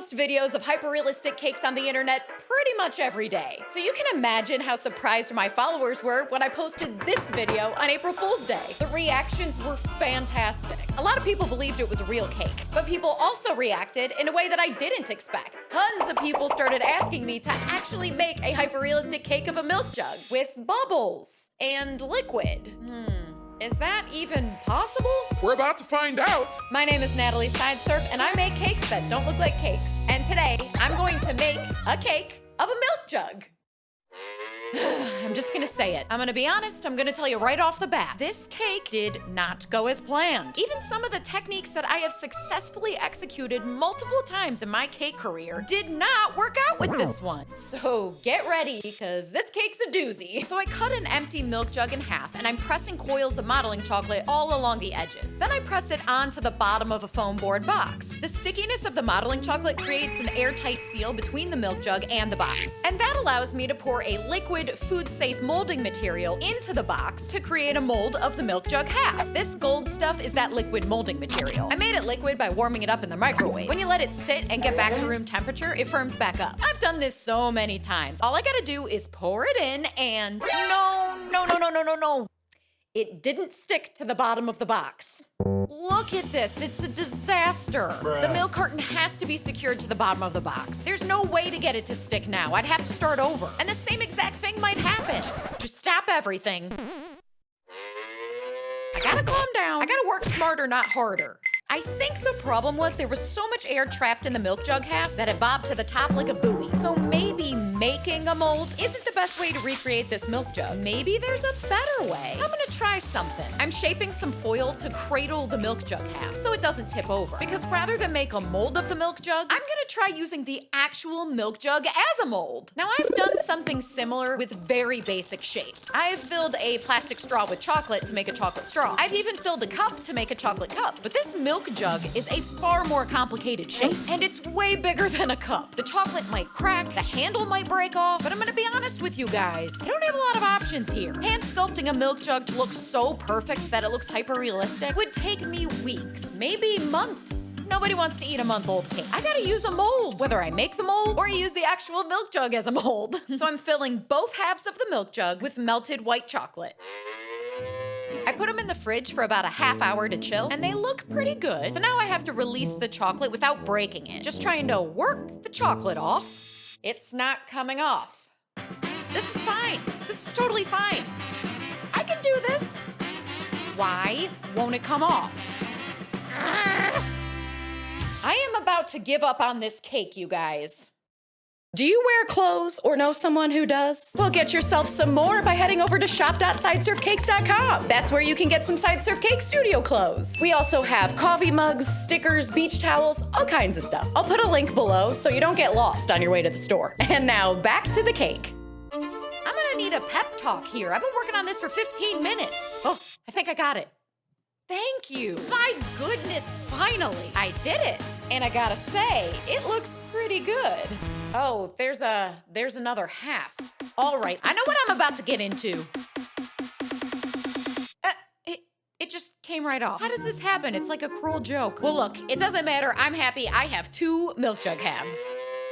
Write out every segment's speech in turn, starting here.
post videos of hyperrealistic cakes on the internet pretty much every day. So you can imagine how surprised my followers were when I posted this video on April Fool's Day. The reactions were fantastic. A lot of people believed it was a real cake, but people also reacted in a way that I didn't expect. Tons of people started asking me to actually make a hyperrealistic cake of a milk jug with bubbles and liquid. Is that even possible? We're about to find out. My name is Natalie Sideserf, and I make cakes that don't look like cakes. And today, I'm going to make a cake of a milk jug. I'm just gonna say it. I'm gonna be honest, I'm gonna tell you right off the bat. This cake did not go as planned. Even some of the techniques that I have successfully executed multiple times in my cake career did not work out with this one. So get ready, because this cake's a doozy. So I cut an empty milk jug in half, and I'm pressing coils of modeling chocolate all along the edges. Then I press it onto the bottom of a foam board box. The stickiness of the modeling chocolate creates an airtight seal between the milk jug and the box. And that allows me to pour a liquid food-safe molding material into the box to create a mold of the milk jug half. This gold stuff is that liquid molding material. I made it liquid by warming it up in the microwave. When you let it sit and get back to room temperature, it firms back up. I've done this so many times. All I gotta do is pour it in and no. It didn't stick to the bottom of the box. Look at this, it's a disaster. The milk carton has to be secured to the bottom of the box. There's no way to get it to stick now. I'd have to start over. And the same exact thing might happen. Just stop everything. I gotta calm down. I gotta work smarter, not harder. I think the problem was there was so much air trapped in the milk jug half that it bobbed to the top like a buoy. So maybe making a mold isn't the best way to recreate this milk jug. Maybe there's a better way. I'm gonna try something. I'm shaping some foil to cradle the milk jug half so it doesn't tip over. Because rather than make a mold of the milk jug, I'm gonna try using the actual milk jug as a mold. Now I've done something similar with very basic shapes. I've filled a plastic straw with chocolate to make a chocolate straw. I've even filled a cup to make a chocolate cup. But this milk jug is a far more complicated shape, and it's way bigger than a cup. The chocolate might crack, the handle might break off, but I'm gonna be honest with you guys, I don't have a lot of options here. Hand sculpting a milk jug to look so perfect that it looks hyper-realistic would take me weeks, maybe months. Nobody wants to eat a month-old cake. I gotta use a mold, whether I make the mold or I use the actual milk jug as a mold. So I'm filling both halves of the milk jug with melted white chocolate. I put them in the fridge for about a half hour to chill, and they look pretty good. So now I have to release the chocolate without breaking it. Just trying to work the chocolate off. It's not coming off. This is fine. This is totally fine. I can do this. Why won't it come off? I am about to give up on this cake, you guys. Do you wear clothes or know someone who does? Well, get yourself some more by heading over to shop.sideserfcakes.com. That's where you can get some Sideserf Cake Studio clothes. We also have coffee mugs, stickers, beach towels, all kinds of stuff. I'll put a link below so you don't get lost on your way to the store. And now back to the cake. I'm gonna need a pep talk here. I've been working on this for 15 minutes. Oh, I think I got it. Thank you. My goodness, finally. I did it. And I gotta say, it looks pretty good. Oh, there's another half. All right, I know what I'm about to get into. It just came right off. How does this happen? It's like a cruel joke. Well, look, it doesn't matter. I'm happy. I have 2 milk jug halves.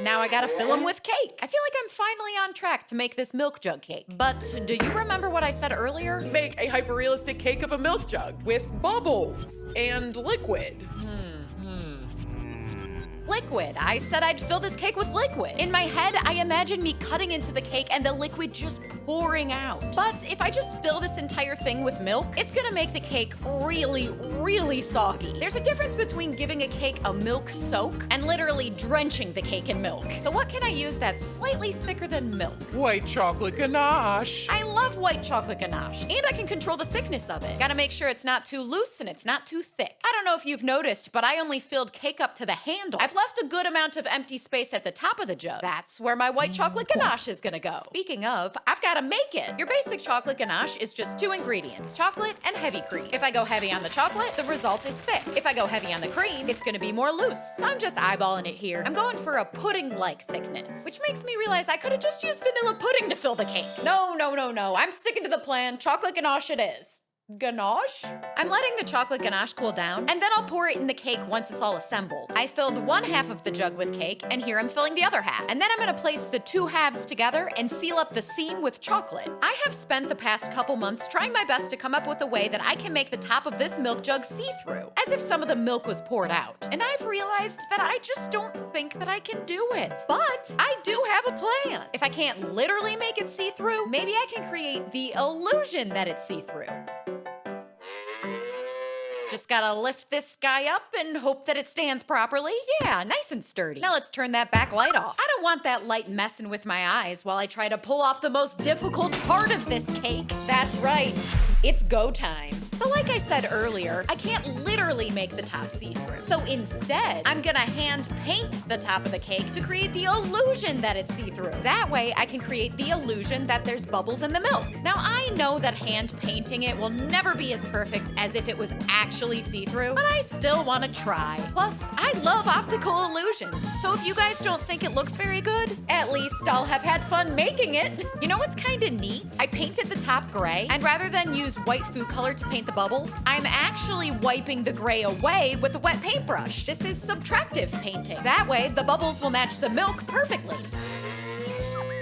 Now I gotta fill them with cake. I feel like I'm finally on track to make this milk jug cake. But do you remember what I said earlier? Make a hyperrealistic cake of a milk jug with bubbles and liquid. Liquid. I said I'd fill this cake with liquid. In my head, I imagine me cutting into the cake and the liquid just pouring out. But if I just fill this entire thing with milk, it's gonna make the cake really, really soggy. There's a difference between giving a cake a milk soak and literally drenching the cake in milk. So what can I use that's slightly thicker than milk? White chocolate ganache. I love white chocolate ganache, and I can control the thickness of it. Gotta make sure it's not too loose and it's not too thick. I don't know if you've noticed, but I only filled cake up to the handle. I've left a good amount of empty space at the top of the jug. That's where my white chocolate ganache is gonna go. Speaking of, I've gotta make it. Your basic chocolate ganache is just 2 ingredients, chocolate and heavy cream. If I go heavy on the chocolate, the result is thick. If I go heavy on the cream, it's gonna be more loose. So I'm just eyeballing it here. I'm going for a pudding-like thickness, which makes me realize I could have just used vanilla pudding to fill the cake. No. I'm sticking to the plan. Chocolate ganache it is. ganache? I'm letting the chocolate ganache cool down, and then I'll pour it in the cake once it's all assembled. I filled one half of the jug with cake, and here I'm filling the other half. And then I'm gonna place the two halves together and seal up the seam with chocolate. I have spent the past couple months trying my best to come up with a way that I can make the top of this milk jug see-through, as if some of the milk was poured out. And I've realized that I just don't think that I can do it. But I do have a plan. If I can't literally make it see-through, maybe I can create the illusion that it's see-through. Just gotta lift this guy up and hope that it stands properly. Yeah, nice and sturdy. Now let's turn that back light off. I don't want that light messing with my eyes while I try to pull off the most difficult part of this cake. That's right, it's go time. So like I said earlier, I can't literally make the top see-through. So instead, I'm gonna hand paint the top of the cake to create the illusion that it's see-through. That way, I can create the illusion that there's bubbles in the milk. Now I know that hand painting it will never be as perfect as if it was actually see-through, but I still wanna try. Plus, I love optical illusions. So if you guys don't think it looks very good, at least I'll have had fun making it. You know what's kinda neat? I painted the top gray, and rather than use white food color to paint the bubbles, I'm actually wiping the gray away with a wet paintbrush. This is subtractive painting. That way, the bubbles will match the milk perfectly.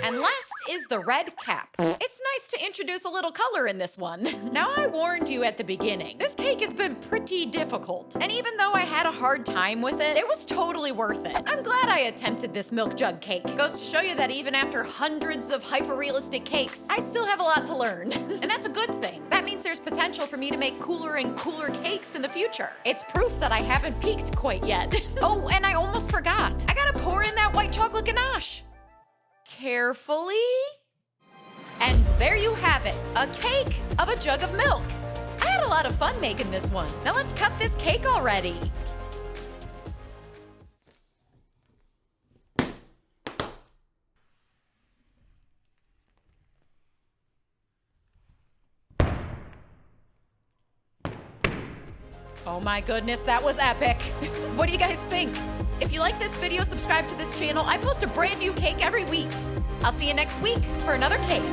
And last is the red cap. It's nice to introduce a little color in this one. Now, I warned you at the beginning. This cake has been pretty difficult. And even though I had a hard time with it, it was totally worth it. I'm glad I attempted this milk jug cake. Goes to show you that even after hundreds of hyper-realistic cakes, I still have a lot to learn. And that's a good thing. That means there's potential for me to make cooler and cooler cakes in the future. It's proof that I haven't peaked quite yet. Oh, and I almost forgot. I gotta pour in that white chocolate ganache. Carefully. And there you have it, a cake of a jug of milk. I had a lot of fun making this one. Now let's cut this cake already. Oh my goodness, that was epic. What do you guys think? If you like this video, subscribe to this channel. I post a brand new cake every week. I'll see you next week for another cake.